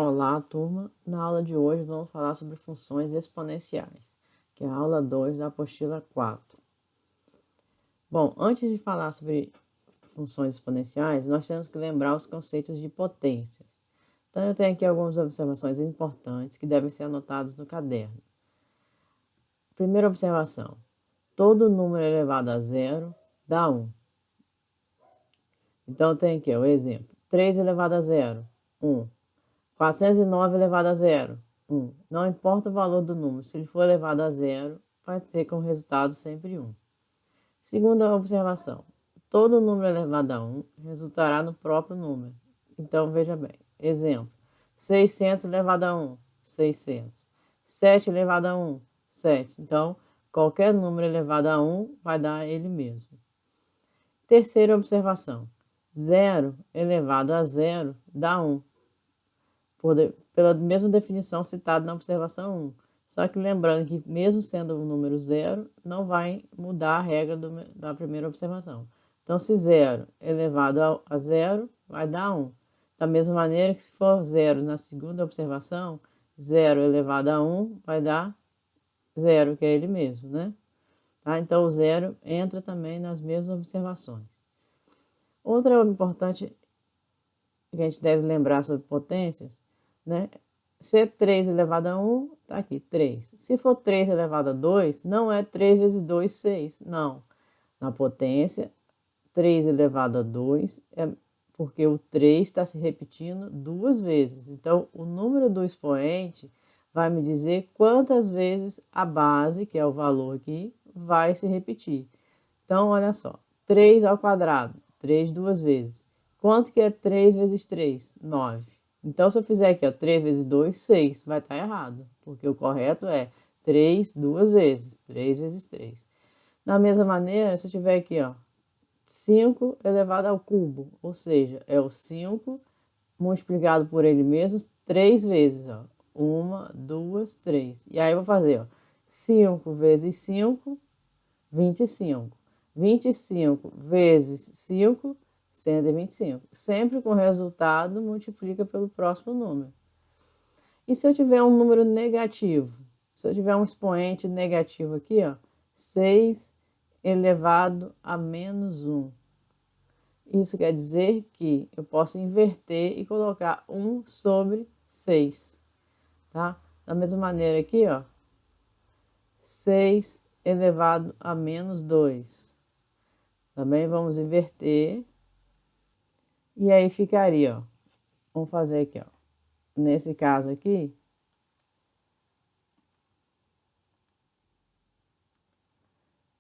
Olá, turma! Na aula de hoje vamos falar sobre funções exponenciais, que é a aula 2 da apostila 4. Bom, antes de falar sobre funções exponenciais, nós temos que lembrar os conceitos de potências. Então, eu tenho aqui algumas observações importantes que devem ser anotadas no caderno. Primeira observação: todo número elevado a zero dá 1. Então, tem aqui o exemplo: 3 elevado a zero, 1. 409 elevado a zero, 1. Não importa o valor do número, se ele for elevado a zero, vai ser com resultado sempre 1. Segunda observação: todo número elevado a 1 resultará no próprio número. Então, veja bem. Exemplo: 600 elevado a 1, 600. 7 elevado a 1, 7. Então, qualquer número elevado a 1 vai dar ele mesmo. Terceira observação: 0 elevado a 0 dá 1. Pela mesma definição citada na observação 1. Só que lembrando que mesmo sendo um número zero, não vai mudar a regra da primeira observação. Então, se 0 elevado a 0, vai dar 1. Da mesma maneira que se for 0 na segunda observação, 0 elevado a 1 vai dar 0, que é ele mesmo, né? Tá? Então, o 0 entra também nas mesmas observações. Outra importante que a gente deve lembrar sobre potências, né? Se 3 elevado a 1, tá aqui, 3. Se for 3 elevado a 2, não é 3 vezes 2, 6. Não. Na potência, 3 elevado a 2 é porque o 3 está se repetindo duas vezes. Então, o número do expoente vai me dizer quantas vezes a base, que é o valor aqui, vai se repetir. Então, olha só. 3 ao quadrado, 3 duas vezes. Quanto que é 3 vezes 3? 9. Então, se eu fizer aqui, ó, 3 vezes 2, 6. Vai estar errado, porque o correto é 3 duas vezes. 3 vezes 3. Da mesma maneira, se eu tiver aqui, ó, 5 elevado ao cubo, ou seja, é o 5 multiplicado por ele mesmo 3 vezes, ó. 1, 2, 3. E aí eu vou fazer, ó, 5 vezes 5, 25. 25 vezes 5, 125. Sempre com resultado, multiplica pelo próximo número. E se eu tiver um número negativo? Se eu tiver um expoente negativo aqui, ó, 6 elevado a menos 1. Isso quer dizer que eu posso inverter e colocar 1 sobre 6. Tá? Da mesma maneira aqui, ó, 6 elevado a menos 2. Também vamos inverter. E aí ficaria, ó. Vamos fazer aqui, ó. Nesse caso aqui,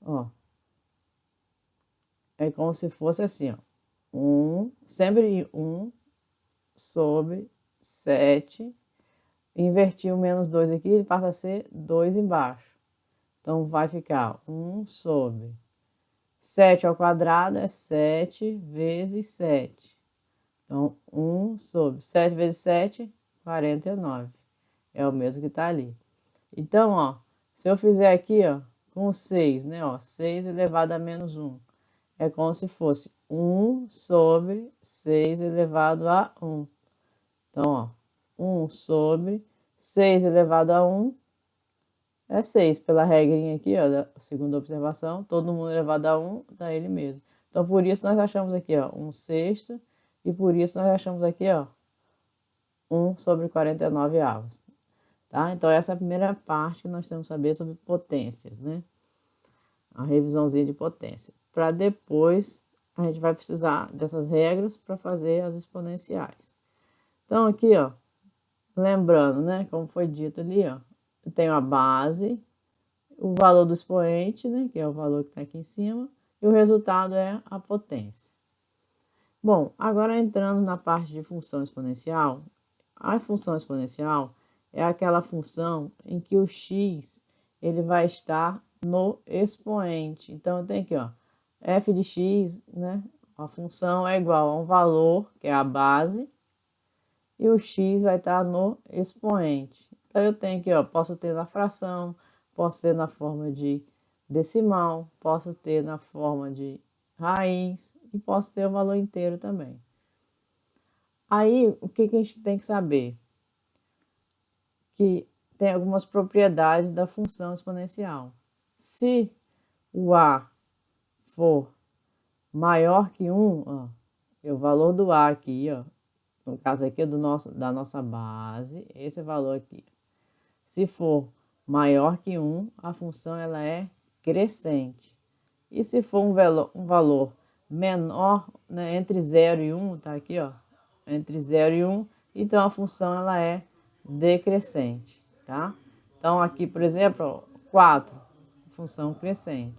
ó. É como se fosse assim, ó. Sempre 1 sobre 7. Invertir o menos 2 aqui, ele passa a ser 2 embaixo. Então, vai ficar 1 sobre 7 ao quadrado é 7 vezes 7. Então, 1 sobre 7 vezes 7, 49. É o mesmo que está ali. Então, ó, se eu fizer aqui, ó, com 6, né, ó, 6 elevado a menos 1. É como se fosse 1 sobre 6 elevado a 1. Então, ó, 1 sobre 6 elevado a 1 é 6. Pela regrinha aqui, ó, da segunda observação, todo mundo elevado a 1 dá ele mesmo. Então, por isso nós achamos aqui, ó, 1/6. E por isso nós achamos aqui, ó, 1 sobre 49 avos. Tá? Então, essa é a primeira parte que nós temos que saber sobre potências, né? A revisãozinha de potência. Para depois, a gente vai precisar dessas regras para fazer as exponenciais. Então, aqui, ó, lembrando, né, como foi dito ali, ó, eu tenho a base, o valor do expoente, né, que é o valor que está aqui em cima, e o resultado é a potência. Bom, agora entrando na parte de função exponencial, a função exponencial é aquela função em que o x ele vai estar no expoente. Então, eu tenho aqui, ó, f de x, né, a função é igual a um valor, que é a base, e o x vai estar no expoente. Então, eu tenho aqui, ó, posso ter na fração, posso ter na forma de decimal, posso ter na forma de raiz, e posso ter o valor inteiro também. Aí, o que a gente tem que saber? que tem algumas propriedades da função exponencial. Se o A for maior que 1, ó, é o valor do A aqui, ó, no caso aqui da nossa base, esse valor aqui. Se for maior que 1, a função ela é crescente. E se for um valor menor, né, entre 0 e 1, tá aqui, ó, entre 0 e 1, então a função ela é decrescente, tá? Então aqui, por exemplo, ó, 4, função crescente.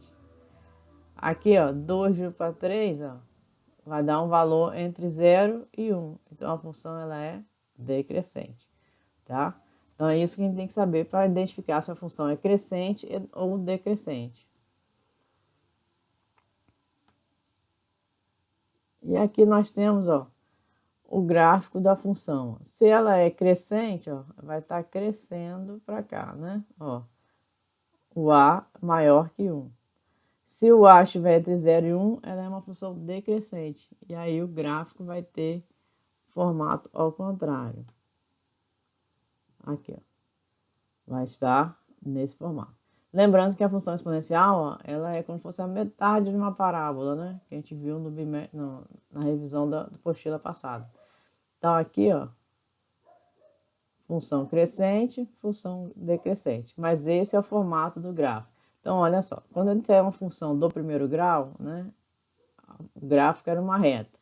Aqui, ó, 2 dividido para 3, ó, vai dar um valor entre 0 e 1. Então a função ela é decrescente, tá? Então é isso que a gente tem que saber para identificar se a função é crescente ou decrescente. E aqui nós temos, ó, o gráfico da função. Se ela é crescente, ó, vai estar crescendo para cá, né? Ó, o A maior que 1. Se o A estiver entre 0 e 1, ela é uma função decrescente. E aí o gráfico vai ter formato ao contrário. Aqui, ó, vai estar nesse formato. Lembrando que a função exponencial, ó, ela é como se fosse a metade de uma parábola, né? Que a gente viu na revisão da apostila passada. Então aqui, ó, função crescente, função decrescente. Mas esse é o formato do gráfico. Então, olha só, quando a gente tem uma função do primeiro grau, né, o gráfico era uma reta.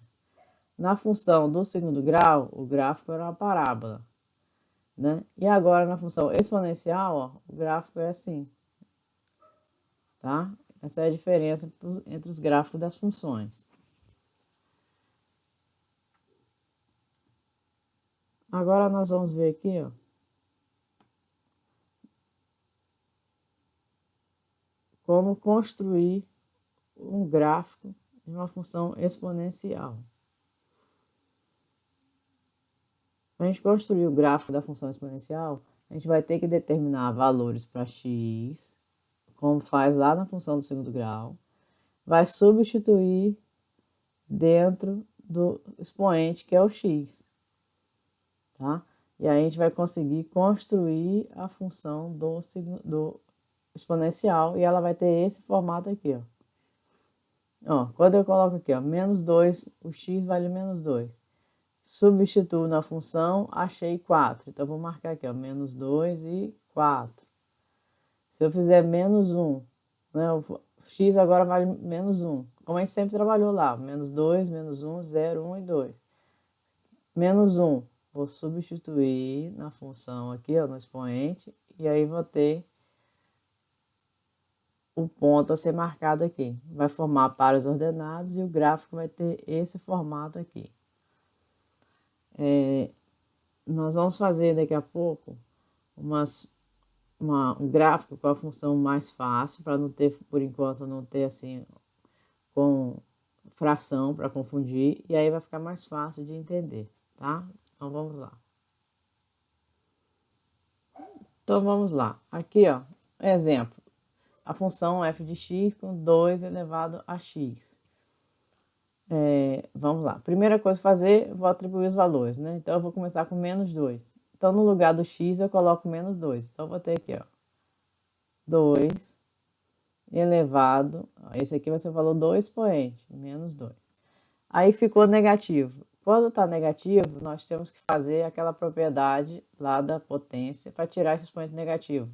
Na função do segundo grau, o gráfico era uma parábola, né? E agora na função exponencial, ó, o gráfico é assim, tá? Essa é a diferença entre os gráficos das funções. Agora nós vamos ver aqui, ó, como construir um gráfico de uma função exponencial. Para a gente construir o gráfico da função exponencial, a gente vai ter que determinar valores para x, como faz lá na função do segundo grau, vai substituir dentro do expoente, que é o x, tá? E aí a gente vai conseguir construir a função do exponencial e ela vai ter esse formato aqui, ó. Ó, quando eu coloco aqui, ó, menos 2, o x vale menos 2. Substituo na função, achei 4. Então, vou marcar aqui, ó, menos 2 e 4. Se eu fizer menos 1, né, o x agora vale menos 1. Como a gente sempre trabalhou lá, menos 2, menos 1, 0, 1 e 2. Menos 1, vou substituir na função aqui, ó, no expoente, e aí vou ter o ponto a ser marcado aqui. Vai formar pares ordenados e o gráfico vai ter esse formato aqui. Nós vamos fazer daqui a pouco um gráfico com a função mais fácil, para não ter, por enquanto, não ter assim com fração para confundir, e aí vai ficar mais fácil de entender, tá? Então vamos lá. Então vamos lá. Aqui, ó, exemplo. A função f de x com 2 elevado a x. Vamos lá. Primeira coisa a fazer, vou atribuir os valores, né? Então, eu vou começar com menos 2. Então, no lugar do x, eu coloco menos 2. Então, eu vou ter aqui, ó, 2 elevado... Esse aqui vai ser o valor do expoente, menos 2. Aí, ficou negativo. Quando está negativo, nós temos que fazer aquela propriedade lá da potência para tirar esse expoente negativo.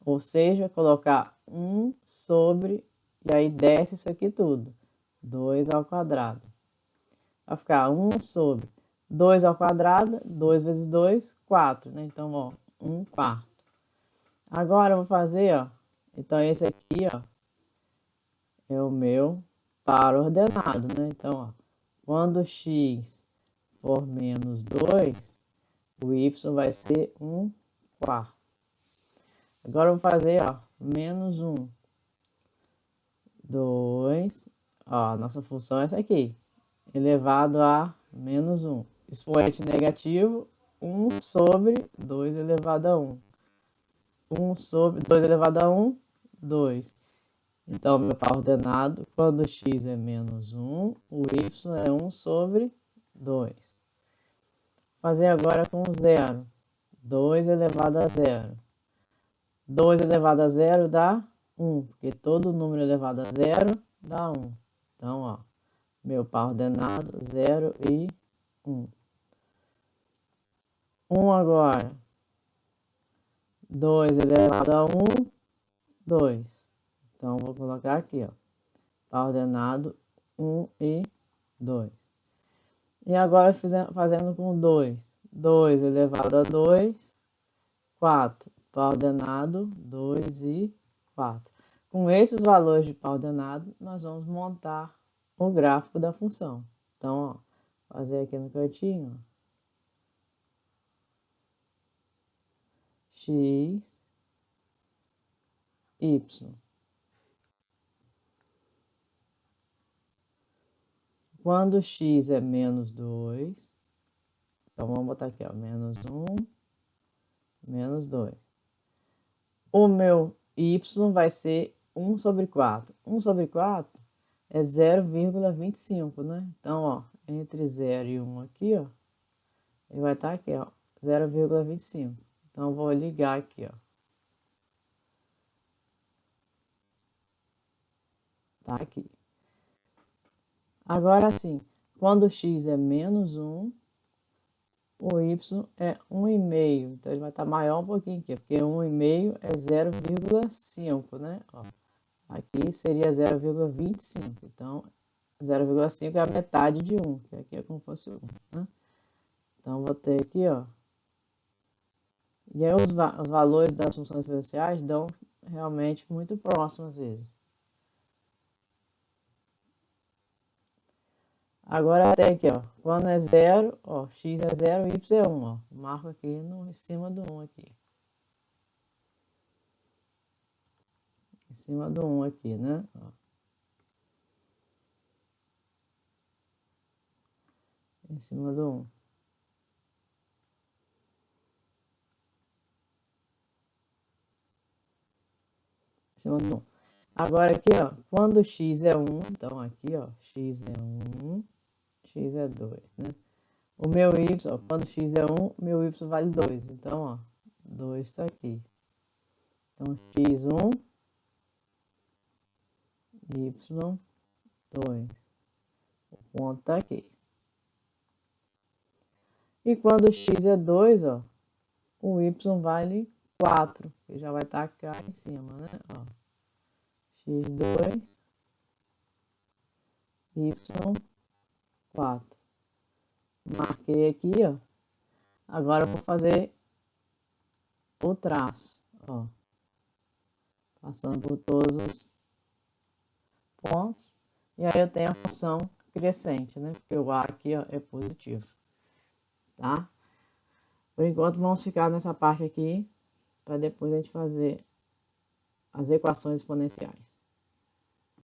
Ou seja, colocar 1 sobre... E aí, desce isso aqui tudo. 2 ao quadrado. Vai ficar 1 sobre 2 ao quadrado, 2 vezes 2, 4, né? Então, ó, 1 quarto. Agora, eu vou fazer, ó, então esse aqui, ó, é o meu par ordenado, né? Então, ó, quando x for menos 2, o y vai ser 1 quarto. Agora, eu vou fazer, ó, menos 1, 2, ó, nossa função é essa aqui, elevado a menos 1. Expoente negativo, 1 sobre 2 elevado a 1. 1 sobre 2 elevado a 1, 2. Então, meu par ordenado, quando x é menos 1, o y é 1 sobre 2. Vou fazer agora com 0. 2 elevado a 0. 2 elevado a 0 dá 1, porque todo número elevado a 0 dá 1. Então, ó, meu par ordenado, 0 e 1. 1 agora. 2 elevado a 1, 2. Então, vou colocar aqui, ó, par ordenado, 1 e 2. E agora fazendo com 2. 2 elevado a 2, 4. Par ordenado, 2 e 4. Com esses valores de par ordenado, nós vamos montar o gráfico da função. Então, ó, fazer aqui no cantinho, ó. X, Y. Quando x é menos 2, então vamos botar aqui, ó, menos 1, menos 2. O meu y vai ser 1 sobre 4. 1 sobre 4 é 0,25, né? Então, ó, entre 0 e 1 aqui, ó, ele vai estar aqui, ó, 0,25. Então, vou ligar aqui, ó. Tá aqui. Agora sim, quando x é menos 1, o y é 1,5. Então, ele vai estar maior um pouquinho aqui, porque 1,5 é 0,5, né? Ó, aqui seria 0,25. Então, 0,5 é a metade de 1, que aqui é como se fosse 1, né? Então, vou ter aqui, ó. E aí, os valores das funções exponenciais dão realmente muito próximos às vezes. Agora até aqui, ó, quando é 0, ó, x é 0, y é 1, ó. Marco aqui em cima do 1 aqui. Em cima do 1 aqui, né? Ó. Em cima do 1. Em cima do 1. Agora aqui, ó, quando x é 1, então aqui, ó, x é 1, x é 2, né? O meu y, ó, quando x é 1, meu y vale 2. Então, ó, 2 está aqui. Então, x1, y2. O ponto está aqui. E quando x é 2, ó, o y vale 4, que já vai estar cá em cima, né? Ó, x2, y4. Marquei aqui, ó. Agora eu vou fazer o traço, ó. Passando por todos os pontos. E aí eu tenho a função crescente, né? Porque o a aqui, ó, é positivo. Tá? Por enquanto, vamos ficar nessa parte aqui, para depois a gente fazer as equações exponenciais.